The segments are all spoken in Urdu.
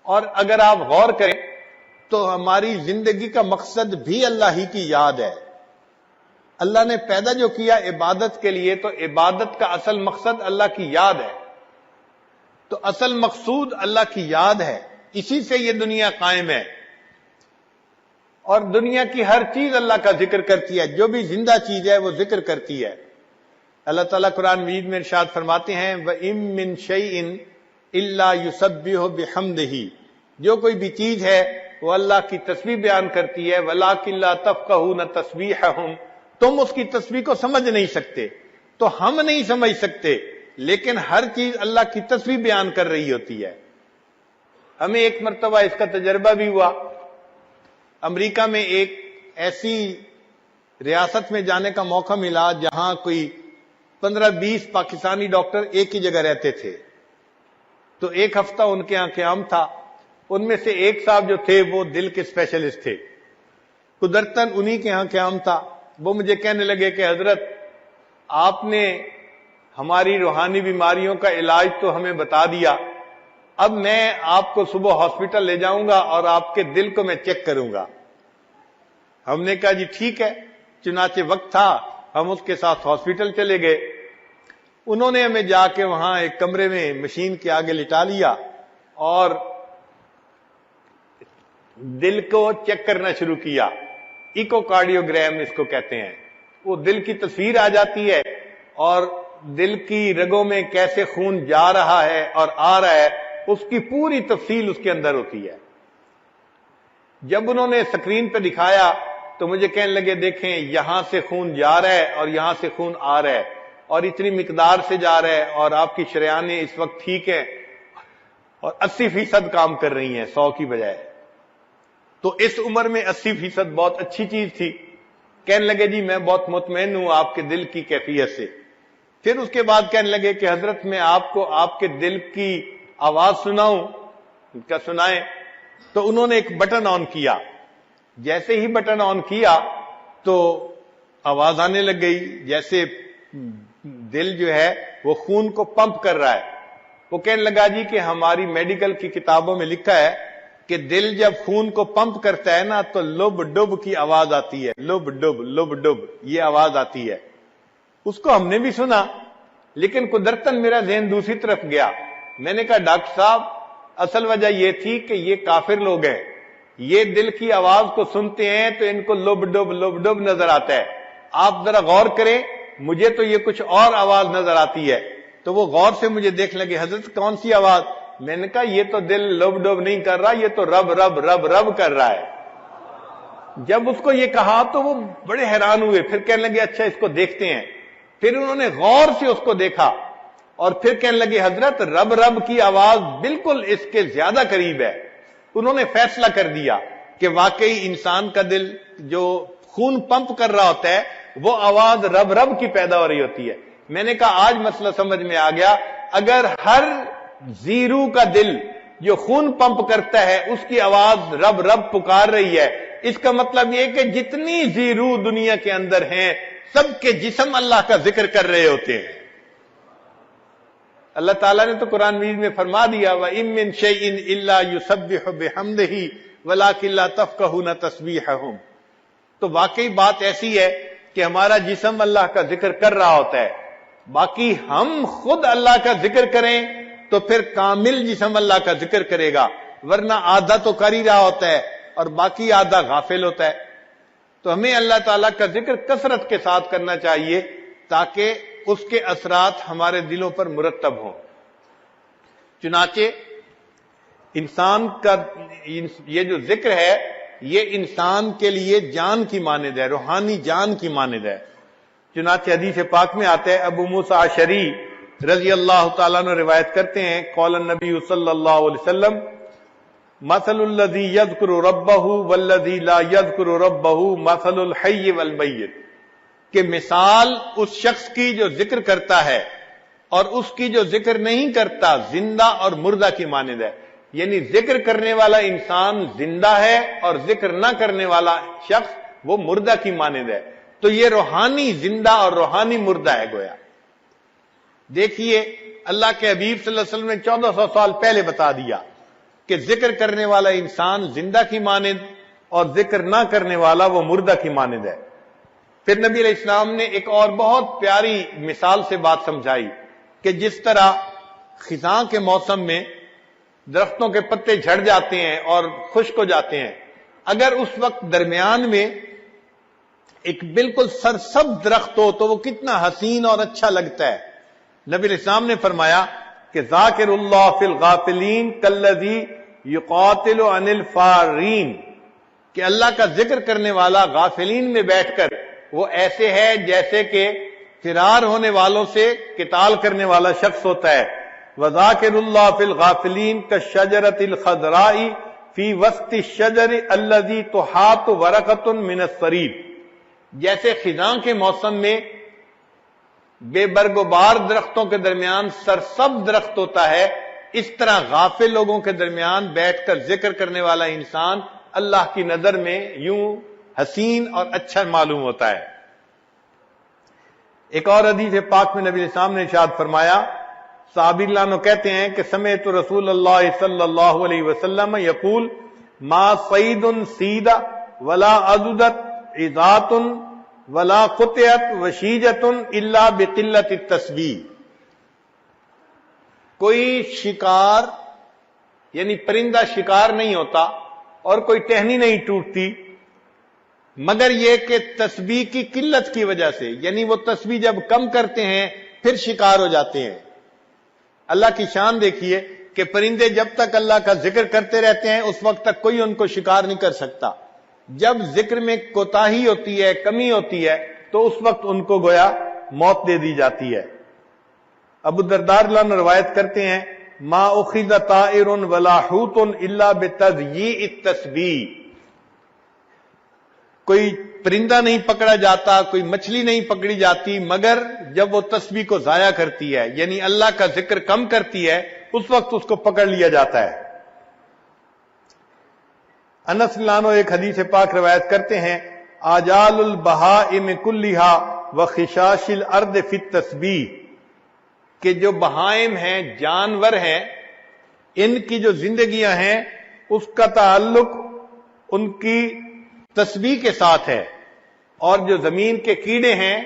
اور اگر آپ غور کریں تو ہماری زندگی کا مقصد بھی اللہ ہی کی یاد ہے. اللہ نے پیدا جو کیا عبادت کے لیے، تو عبادت کا اصل مقصد اللہ کی یاد ہے. تو اصل مقصود اللہ کی یاد ہے، اسی سے یہ دنیا قائم ہے. اور دنیا کی ہر چیز اللہ کا ذکر کرتی ہے، جو بھی زندہ چیز ہے وہ ذکر کرتی ہے. اللہ تعالیٰ قرآن مجید میں ارشاد فرماتے ہیں وَإِن مِّن شَيْءٍ إِلَّا يُسَبِّحُ بِحَمْدِهِ، جو کوئی بھی چیز ہے وہ اللہ کی تسبیح بیان کرتی ہے. وَلَٰكِن لَّا تَفْقَهُونَ تَسْبِيحَهُمْ، تم اس کی تسبیح کو سمجھ نہیں سکتے. تو ہم نہیں سمجھ سکتے، لیکن ہر چیز اللہ کی تسبیح بیان کر رہی ہوتی ہے. ہمیں ایک مرتبہ اس کا تجربہ بھی ہوا. امریکہ میں ایک ایسی ریاست میں جانے کا موقع ملا جہاں کوئی 15-20 پاکستانی ڈاکٹر ایک ہی جگہ رہتے تھے. تو ایک ہفتہ ان کے یہاں قیام تھا. ان میں سے ایک صاحب جو تھے وہ دل کے اسپیشلسٹ تھے. قدرتاً انہی کے یہاں قیام تھا. وہ مجھے کہنے لگے کہ حضرت آپ نے ہماری روحانی بیماریوں کا علاج تو ہمیں بتا دیا، اب میں آپ کو صبح ہاسپٹل لے جاؤں گا اور آپ کے دل کو میں چیک کروں گا. ہم نے کہا جی ٹھیک ہے. چنانچہ وقت تھا، ہم اس کے ساتھ ہاسپٹل چلے گئے. انہوں نے ہمیں جا کے وہاں ایک کمرے میں مشین کے آگے لٹا لیا اور دل کو چیک کرنا شروع کیا. ایکو کارڈیوگرام اس کو کہتے ہیں. وہ دل کی تصویر آ جاتی ہے اور دل کی رگوں میں کیسے خون جا رہا ہے اور آ رہا ہے اس کی پوری تفصیل اس کے اندر ہوتی ہے. جب انہوں نے اسکرین پہ دکھایا تو مجھے کہنے لگے دیکھیں یہاں سے خون جا رہا ہے اور یہاں سے خون آ رہا ہے اور اتنی مقدار سے جا رہا ہے اور آپ کی شریانیں اس وقت ٹھیک ہیں اور 80% کام کر رہی ہیں 100 کی بجائے. تو اس عمر میں 80% بہت اچھی چیز تھی. کہنے لگے جی میں بہت مطمئن ہوں آپ کے دل کی کیفیت سے. پھر اس کے بعد کہنے لگے کہ حضرت میں آپ کو آپ کے دل کی آواز سناؤں. کیا سنائیں؟ تو انہوں نے ایک بٹن آن کیا. جیسے ہی بٹن آن کیا تو آواز آنے لگ گئی جیسے دل جو ہے وہ خون کو پمپ کر رہا ہے. وہ کہنے لگا جی کہ ہماری میڈیکل کی کتابوں میں لکھا ہے کہ دل جب خون کو پمپ کرتا ہے نا تو لب ڈب کی آواز آتی ہے. لب ڈب یہ آواز آتی ہے. اس کو ہم نے بھی سنا لیکن قدرتاً میرا ذہن دوسری طرف گیا. میں نے کہا ڈاکٹر صاحب اصل وجہ یہ تھی کہ یہ کافر لوگ ہیں، یہ دل کی آواز کو سنتے ہیں تو ان کو لب ڈب نظر آتا ہے. آپ ذرا غور کریں، مجھے تو یہ کچھ اور آواز نظر آتی ہے. تو وہ غور سے مجھے دیکھ لگے حضرت کون سی آواز؟ میں نے کہا یہ تو دل لب ڈب نہیں کر رہا، یہ تو رب رب رب رب کر رہا ہے. جب اس کو یہ کہا تو وہ بڑے حیران ہوئے. پھر کہنے لگے اچھا اس کو دیکھتے ہیں. پھر انہوں نے غور سے اس کو دیکھا اور پھر کہنے لگے حضرت رب رب کی آواز بالکل اس کے زیادہ قریب ہے. انہوں نے فیصلہ کر دیا کہ واقعی انسان کا دل جو خون پمپ کر رہا ہوتا ہے وہ آواز رب رب کی پیدا ہو رہی ہوتی ہے. میں نے کہا آج مسئلہ سمجھ میں آ گیا. اگر ہر زیرو کا دل جو خون پمپ کرتا ہے اس کی آواز رب رب پکار رہی ہے، اس کا مطلب یہ کہ جتنی زیرو دنیا کے اندر ہیں سب کے جسم اللہ کا ذکر کر رہے ہوتے ہیں. اللہ تعالیٰ نے تو قرآن مجید میں فرما دیا وَإِن مِّن شَيْءٍ إِلَّا يُسَبِّحُ بِحَمْدِهِ وَلَٰكِن لَّا تَفْقَهُونَ تَسْبِيحَهُمْ. تو واقعی بات ایسی ہے کہ ہمارا جسم اللہ کا ذکر کر رہا ہوتا ہے. باقی ہم خود اللہ کا ذکر کریں تو پھر کامل جسم اللہ کا ذکر کرے گا، ورنہ آدھا تو کر ہی رہا ہوتا ہے اور باقی آدھا غافل ہوتا ہے. تو ہمیں اللہ تعالیٰ کا ذکر کثرت کے ساتھ کرنا چاہیے تاکہ اس کے اثرات ہمارے دلوں پر مرتب ہوں. چنانچہ انسان کا یہ جو ذکر ہے یہ انسان کے لیے جان کی مانند ہے، روحانی جان کی مانند ہے. چنانچہ حدیث پاک میں آتا ہے، ابو موسیٰ اشعری رضی اللہ تعالیٰ عنہ روایت کرتے ہیں قول النبی صلی اللہ علیہ وسلم مثل الذی یذکر ربہ والذی لا یذکر ربہ مثل الحی والمیت، کہ مثال اس شخص کی جو ذکر کرتا ہے اور اس کی جو ذکر نہیں کرتا زندہ اور مردہ کی مانند ہے. یعنی ذکر کرنے والا انسان زندہ ہے اور ذکر نہ کرنے والا شخص وہ مردہ کی مانند ہے. تو یہ روحانی زندہ اور روحانی مردہ ہے گویا. دیکھیے اللہ کے حبیب صلی اللہ علیہ وسلم نے 1400 سال پہلے بتا دیا کہ ذکر کرنے والا انسان زندہ کی مانند اور ذکر نہ کرنے والا وہ مردہ کی مانند ہے۔ پھر نبی علیہ السلام نے ایک اور بہت پیاری مثال سے بات سمجھائی کہ جس طرح خزاں کے موسم میں درختوں کے پتے جھڑ جاتے ہیں اور خشک ہو جاتے ہیں، اگر اس وقت درمیان میں ایک بالکل سرسبز درخت ہو تو وہ کتنا حسین اور اچھا لگتا ہے۔ نبی علیہ السلام نے فرمایا کہ ذاکر اللہ فی الغافلین کالذی یقاتل عن الفارین، کہ اللہ کا ذکر کرنے والا غافلین میں بیٹھ کر وہ ایسے ہے جیسے کہ فرار ہونے والوں سے قتال کرنے والا شخص ہوتا ہے۔ وذاکر اللہ فی الغافلین کالشجرۃ الخضراء فی وسط الشجر الذی تحاط ورقۃ من الصریب، جیسے خزاں کے موسم میں بے برگ و بار درختوں کے درمیان سرسبز درخت ہوتا ہے، اس طرح غافل لوگوں کے درمیان بیٹھ کر ذکر کرنے والا انسان اللہ کی نظر میں یوں حسین اور اچھا معلوم ہوتا ہے۔ ایک اور حدیث پاک میں نبی علیہ السلام نے ارشاد فرمایا، صحابی اللہ عنہ کہتے ہیں کہ سمعت رسول اللہ صلی اللہ علیہ وسلم یقول ما صید سید ولا عضدت عظات ولا قطعت وشیجت الا بقلت التسبیح، کوئی شکار یعنی پرندہ شکار نہیں ہوتا اور کوئی ٹہنی نہیں ٹوٹتی مگر یہ کہ تسبیح کی قلت کی وجہ سے، یعنی وہ تسبیح جب کم کرتے ہیں پھر شکار ہو جاتے ہیں۔ اللہ کی شان دیکھیے کہ پرندے جب تک اللہ کا ذکر کرتے رہتے ہیں اس وقت تک کوئی ان کو شکار نہیں کر سکتا، جب ذکر میں کوتاہی ہوتی ہے، کمی ہوتی ہے، تو اس وقت ان کو گویا موت دے دی جاتی ہے۔ ابو الدرداء رضی اللہ عنہ روایت کرتے ہیں، ما اخذ طائر ولا حوت الا بتضییع التسبیح، کوئی پرندہ نہیں پکڑا جاتا، کوئی مچھلی نہیں پکڑی جاتی مگر جب وہ تسبیح کو ضائع کرتی ہے، یعنی اللہ کا ذکر کم کرتی ہے، اس وقت اس کو پکڑ لیا جاتا ہے۔ انس رضی اللہ عنہ ایک حدیث پاک روایت کرتے ہیں، آجال البہائم کلھا وخشاش الارض فی التسبیح، کہ جو بہائم ہیں، جانور ہیں، ان کی جو زندگیاں ہیں اس کا تعلق ان کی تسبیح کے ساتھ ہے، اور جو زمین کے کیڑے ہیں،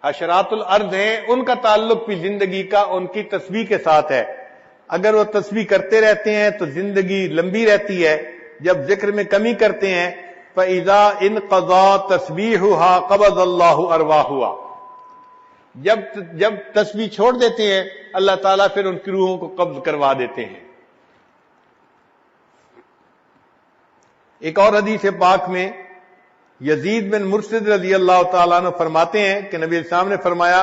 حشرات الارض ہیں، ان کا تعلق بھی زندگی کا ان کی تسبیح کے ساتھ ہے۔ اگر وہ تسبیح کرتے رہتے ہیں تو زندگی لمبی رہتی ہے، جب ذکر میں کمی کرتے ہیں فَإِذَا إِنْقَضَى تَسْبِيحُهَا قَبَضَ اللَّهُ أَرْوَاحُهَا، جب تسبیح چھوڑ دیتے ہیں اللہ تعالیٰ پھر ان کی روحوں کو قبض کروا دیتے ہیں۔ ایک اور حدیث پاک میں یزید بن مرشد رضی اللہ تعالیٰ عنہ فرماتے ہیں کہ نبی علیہ السلام نے فرمایا،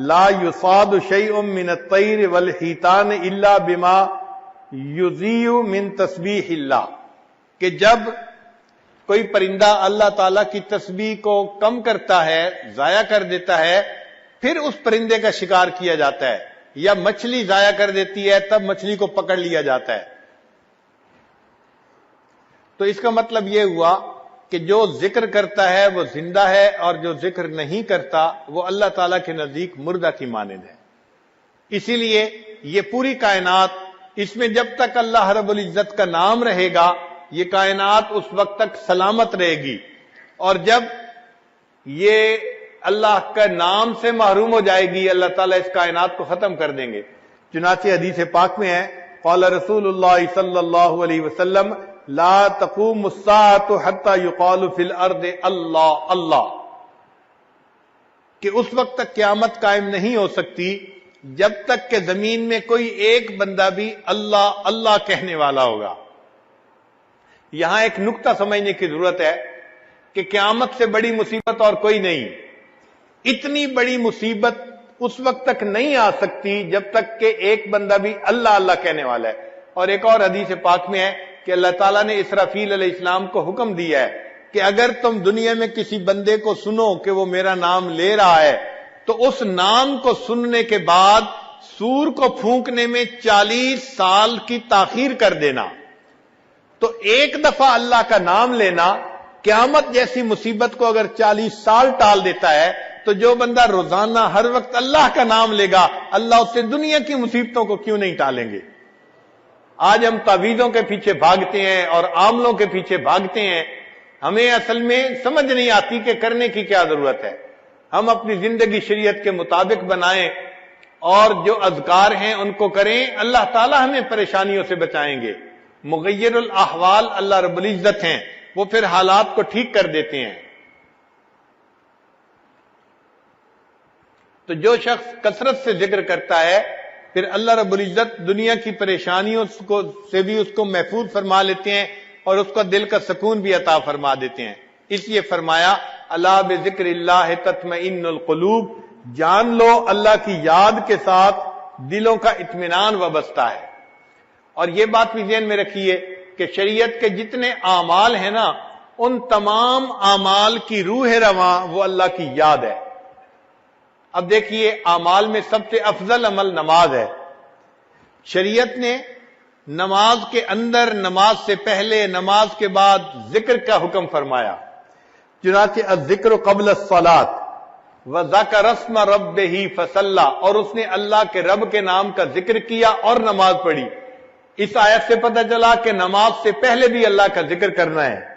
لا يصاد شيء من الطير والحيتان الا بما يذيع من تسبيح اللہ، کہ جب کوئی پرندہ اللہ تعالیٰ کی تسبیح کو کم کرتا ہے، ضائع کر دیتا ہے، پھر اس پرندے کا شکار کیا جاتا ہے، یا مچھلی ضائع کر دیتی ہے تب مچھلی کو پکڑ لیا جاتا ہے۔ تو اس کا مطلب یہ ہوا کہ جو ذکر کرتا ہے وہ زندہ ہے، اور جو ذکر نہیں کرتا وہ اللہ تعالیٰ کے نزدیک مردہ کی مانند ہے۔ اسی لیے یہ پوری کائنات، اس میں جب تک اللہ رب العزت کا نام رہے گا یہ کائنات اس وقت تک سلامت رہے گی، اور جب یہ اللہ کا نام سے محروم ہو جائے گی اللہ تعالیٰ اس کائنات کو ختم کر دیں گے۔ چنانچہ حدیث پاک میں ہے، قال رسول اللہ صلی اللہ علیہ وسلم لا تقوم الساعة حتى يقال في الارض اللہ اللہ، کہ اس وقت تک قیامت قائم نہیں ہو سکتی جب تک کہ زمین میں کوئی ایک بندہ بھی اللہ اللہ کہنے والا ہوگا۔ یہاں ایک نقطہ سمجھنے کی ضرورت ہے کہ قیامت سے بڑی مصیبت اور کوئی نہیں، اتنی بڑی مصیبت اس وقت تک نہیں آ سکتی جب تک کہ ایک بندہ بھی اللہ اللہ کہنے والا ہے۔ اور ایک اور حدیث پاک میں ہے کہ اللہ تعالیٰ نے اسرافیل علیہ السلام کو حکم دیا ہے کہ اگر تم دنیا میں کسی بندے کو سنو کہ وہ میرا نام لے رہا ہے تو اس نام کو سننے کے بعد سور کو پھونکنے میں 40 سال کی تاخیر کر دینا۔ تو ایک دفعہ اللہ کا نام لینا قیامت جیسی مصیبت کو اگر 40 سال ٹال دیتا ہے، تو جو بندہ روزانہ ہر وقت اللہ کا نام لے گا اللہ اس سے دنیا کی مصیبتوں کو کیوں نہیں ٹالیں گے۔ آج ہم تعویذوں کے پیچھے بھاگتے ہیں اور عاملوں کے پیچھے بھاگتے ہیں، ہمیں اصل میں سمجھ نہیں آتی کہ کرنے کی کیا ضرورت ہے۔ ہم اپنی زندگی شریعت کے مطابق بنائیں اور جو اذکار ہیں ان کو کریں، اللہ تعالی ہمیں پریشانیوں سے بچائیں گے۔ مغیر الاحوال اللہ رب العزت ہیں، وہ پھر حالات کو ٹھیک کر دیتے ہیں۔ تو جو شخص کثرت سے ذکر کرتا ہے پھر اللہ رب العزت دنیا کی پریشانیوں سے بھی اس کو محفوظ فرما لیتے ہیں اور اس کا دل کا سکون بھی عطا فرما دیتے ہیں۔ اس لیے فرمایا الا بذکر اللہ تطمئن القلوب، جان لو اللہ کی یاد کے ساتھ دلوں کا اطمینان وابستہ ہے۔ اور یہ بات بھی ذہن میں رکھیے کہ شریعت کے جتنے اعمال ہیں نا، ان تمام اعمال کی روح رواں وہ اللہ کی یاد ہے۔ اب دیکھیے اعمال میں سب سے افضل عمل نماز ہے۔ شریعت نے نماز کے اندر، نماز سے پہلے، نماز کے بعد ذکر کا حکم فرمایا۔ چنانچہ الذکر قبل الصلاۃ وذکر اسم ربہ فصلی، اور اس نے اللہ کے رب کے نام کا ذکر کیا اور نماز پڑھی۔ اس آیت سے پتہ چلا کہ نماز سے پہلے بھی اللہ کا ذکر کرنا ہے۔